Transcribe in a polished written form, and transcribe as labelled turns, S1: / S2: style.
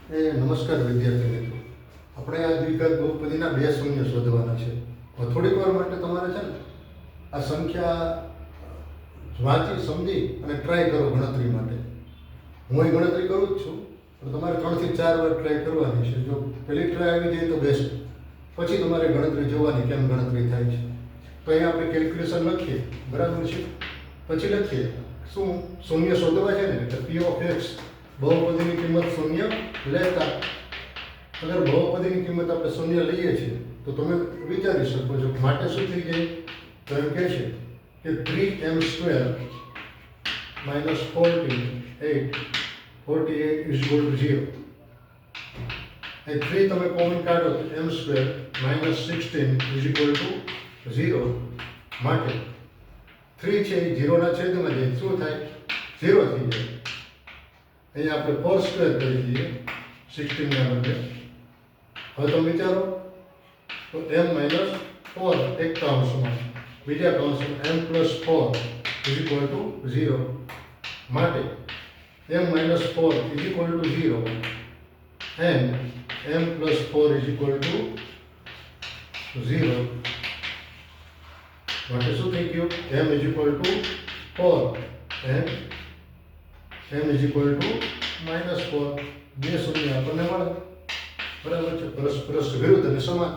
S1: નમસ્કાર વિદ્યાર્થી મિત્રો. આપણે આ દ્વિઘાત બહુપદીના બે શૂન્ય શોધવાના છે. હવે થોડીક વાર માટે તમારે છે ને આ સંખ્યા વાંચી સમજી અને ટ્રાય કરો ગણતરી માટે. હું અહીં ગણતરી કરું જ છું, પણ તમારે 3 થી 4 વાર ટ્રાય કરવાની છે. જો પહેલી ટ્રાય આવી જાય તો બેસ્ટ, પછી તમારે ગણતરી જોવાની કેમ ગણતરી થાય છે. તો અહીંયા આપણે કેલ્ક્યુલેશન લખીએ, બરાબર છે. પછી લખીએ શું શૂન્ય શોધવા છે ને, એટલે p ઓફ x બહુપદીની કિંમત શૂન્ય લેતા. અગર બહુપદીની કિંમત આપણે શૂન્ય લઈએ છીએ તો તમે વિચારી શકો છો માટે શું થઈ જાય. તો એમ કહે છે કે 3m² minus 48 is equal to 0. એ 3 તમે કોમન કાઢો તો m² minus 16 is equal to 0. માટે 3 છે એ 0 ના છેદમાં જાય, શું થાય? 0 થઈ જાય. અહીંયા આપણે 4² કરી દઈએ 16 ના બદલે. હવે તમે વિચારો તો m-4 એક કૌંસમાં, બીજા કૌંસમાં m+4 is equal to 0. માટે m-4 is equal to 0 and m+4 is equal to 0. માટે શું થઈ ગયું? m is equal to 4 and m is equal to -4. બે શૂન્ય આપણને મળે, બરાબર છે. પરસ્પર વિરુદ્ધ અને સમાન.